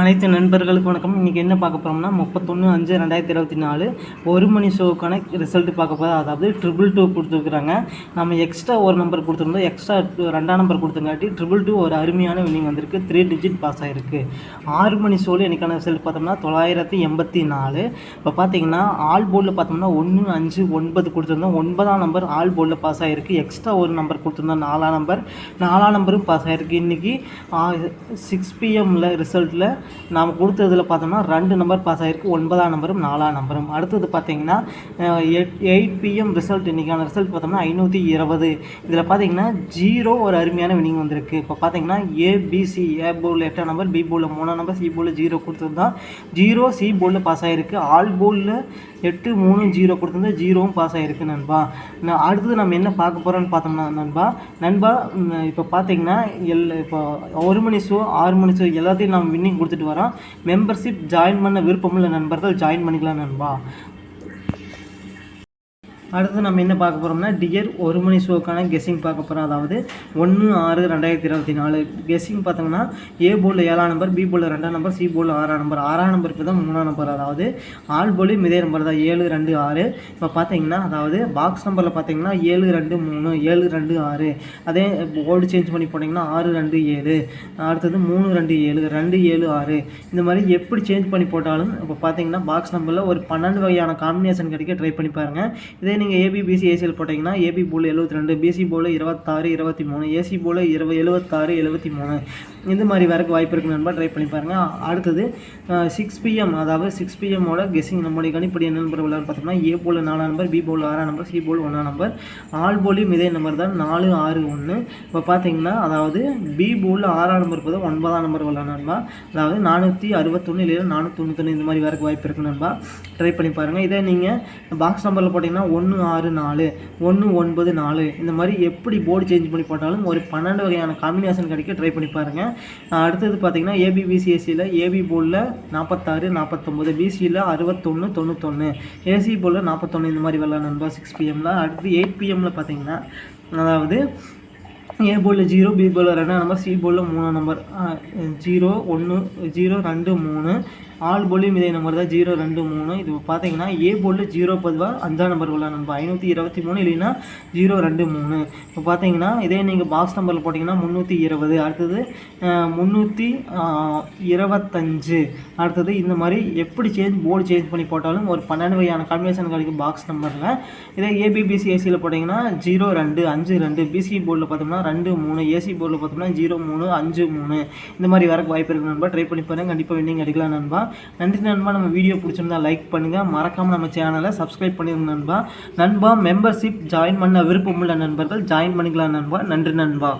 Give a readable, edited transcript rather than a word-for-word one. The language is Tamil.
அனைத்து நண்பர்களுக்கு வணக்கம். இன்றைக்கி என்ன பார்க்க போகிறோம்னா 31/5/2024 1 மணி ஷோவுக்கான ரிசல்ட் பார்க்க போகிறோம். அதாவது 222 கொடுத்துருக்குறாங்க. நம்ம எக்ஸ்ட்ரா ஒரு நம்பர் கொடுத்துருந்தோம், எக்ஸ்ட்ரா 2ஆம் நம்பர் கொடுத்தங்காட்டி 222 ஒரு அருமையான வினிங் வந்திருக்கு. 3 டிஜிட் பாஸ் ஆகிருக்கு. 6 மணி ஷோவில் இன்றைக்கான ரிசல்ட் பார்த்தோம்னா 984. இப்போ பார்த்தீங்கன்னா ஆல் போர்டில் பார்த்தோம்னா 1, 5, 9 கொடுத்துருந்தோம். 9ஆம் நம்பர் ஆல் போர்டில் பாஸ் ஆகிருக்கு. எக்ஸ்ட்ரா ஒரு நம்பர் கொடுத்துருந்தோம், 4ஆம் நம்பரும் பாஸ் ஆகிருக்கு. இன்றைக்கி 6 PM ரிசல்ட்டில் நாம் கொடுத்ததில் பார்த்தோம்னா 2 நம்பர் பாஸ் ஆகிருக்கு, 9ஆம் நம்பரும் 4ஆம் நம்பரும். அடுத்தது பார்த்தீங்கன்னா 8 PM ரிசல்ட், இன்றைக்கான ரிசல்ட் பார்த்தோம்னா 520. இதில் பார்த்தீங்கன்னா 0 ஒரு அருமையான வினிங் வந்திருக்கு. இப்போ பார்த்தீங்கன்னா ஏபிசி, ஏ போர்டில் 8ஆம் நம்பர், பி போர்டில் 3ஆம் நம்பர், சி போர்டில் 0 கொடுத்துருந்தா 0 சி போர்டில் பாஸ் ஆகிருக்கு. ஆல் போர்டில் 8, 3, 0 கொடுத்துருந்தா 0வும் பாஸ் ஆகிருக்கு நண்பா. அடுத்தது நம்ம என்ன பார்க்க போகிறோன்னு பார்த்தோம்னா நண்பா இப்போ பார்த்தீங்கன்னா இப்போ 1 மணி ஷோ 6 மணி ஷோ எல்லாத்தையும் நம்ம வின்னிங் கொடுத்துட்டு வரோம். மெம்பர்ஷிப் ஜாயின் பண்ண விருப்பமுள்ள நண்பர்கள் ஜாயின் பண்ணிக்கலாம் நண்பா. அடுத்து நம்ம என்ன பார்க்க போகிறோம்னா டியர் 1 மணி ஷோக்கான கெஸ்ஸிங் பார்க்க போகிறோம். அதாவது 1/6/2024 கெஸ்ஸிங் பார்த்தோம்னா ஏ போர்டில் 7ஆம் நம்பர், பி போர்டில் 2ஆம் நம்பர், சி போர்டில் 6ஆம் நம்பர், 6ஆம் நம்பருக்கு தான் 3ஆம் நம்பர். அதாவது ஆல் போர்டிலும் இதே நம்பர் தான் 7, 2, 6. இப்போ பார்த்தீங்கன்னா அதாவது பாக்ஸ் நம்பரில் பார்த்தீங்கன்னா 7, 2, 3, 7, 2, 6. அதே போர்டு சேஞ்ச் பண்ணி போட்டிங்கன்னா 6, 2, 7, அடுத்தது 3, 2, 7, 2, 7, 6. இந்த மாதிரி எப்படி சேஞ்ச் பண்ணி போட்டாலும் இப்போ பார்த்தீங்கன்னா பாக்ஸ் நம்பரில் ஒரு 12 வகையான காம்பினேஷன் கிடைக்க ட்ரை பண்ணி பாருங்கள். இதே நீங்கள் ஏபி பிசி ஏசியில் போட்டிங்கன்னா ஏபி போர்டில் 72, பிசி போர்டில் 26, 23, ஏசி போர்டில் 76, 73. இந்த மாதிரி வரக்கு வாய்ப்பு இருக்குது நண்பா, ட்ரை பண்ணி பாருங்கள். அடுத்தது 6 PM, அதாவது 6 PM கெஸ்ஸிங் நம்மளுடைய கணிப்படி என்ன நம்பர் விளையாடு பார்த்தோம்னா ஏ போர்டில் 4ஆம் நம்பர், பி போர்டில் 6ஆம் நம்பர், சி போர்டில் 1ஆம் நம்பர், ஆல் போர்டிலும் இதே நம்பர் தான் 4, 6, 1. இப்போ பார்த்தீங்கன்னா அதாவது பி போர்டில் 6ஆம் நம்பர் போது 9ஆம் நம்பர் விளையாடு நண்பா. அதாவது 461 இல்லை 491 இந்த மாதிரி வரக்கு வாய்ப்பு இருக்குது நண்பா, ட்ரை பண்ணி பாருங்கள். இதே நீங்கள் பாக்ஸ் நம்பரில் போட்டிங்கன்னா 1, 6, 4, 1, 9, 4 இந்த மாதிரி எப்படி போர்டு சேஞ்ச் பண்ணி போட்டாலும் ஒரு 12 வகையான காம்பினேஷன் கிடைக்க ட்ரை பண்ணி பாருங்கள். அடுத்தது பார்த்தீங்கன்னா ஏபிபிசிஎஸ்சியில் ஏபி போர்டில் 46, 49, பிசியில் 61, 91, ஏசி போர்டில் 41 இந்த மாதிரி விளையாட நண்பா 6 PM. அடுத்து 8 PM பார்த்தீங்கன்னா அதாவது ஏ போர்டில் 0, பி போர்டில் 2ஆம் நம்பர், சி போர்டில் 3ஆம் நம்பர், 0, 1, 0, 2, 3. ஆல் போர்டிலும் இதே நம்பர் தான் 0, 2, 3. இது பார்த்தீங்கன்னா ஏ போர்டில் 0 பொதுவாக 5ஆம் நம்பர் உள்ள நம்பர் 523 இல்லைன்னா 0, 2, 3. இப்போ பார்த்தீங்கன்னா இதே நீங்கள் பாக்ஸ் நம்பரில் போட்டிங்கன்னா 320, அடுத்தது 325, அடுத்தது இந்த மாதிரி எப்படி போர்டு சேஞ்ச் பண்ணி போட்டாலும் ஒரு 12 வகையான காம்பினேஷன் கிடைக்கும் பாக்ஸ் நம்பரில். இதே ஏபிபிசி ஏசியில் போட்டிங்கன்னா 0, 2, 5, 2, பிசி போர்டில் பார்த்தோம்னா 2, 3, ஏசி போர்டில் பார்த்தோம்னா 0, 3, 5, 3 இந்த மாதிரி வரக்கு வாய்ப்பு இருக்குது நண்பா, ட்ரை பண்ணி பாருங்கள். கண்டிப்பாக வின்னிங் அடிக்கலாம் நண்பா. நன்றி நண்பா. நம்ம வீடியோ பிடிச்சிருந்தா லைக் பண்ணுங்கள், மறக்காமல் நம்ம சேனலை சப்ஸ்கிரைப் பண்ணிடுங்க நண்பா. மெம்பர்ஷிப் ஜாயின் பண்ண விருப்பமுள்ள நண்பர்கள் ஜாயின் பண்ணிக்கலாம் நண்பா. நன்றி நண்பா.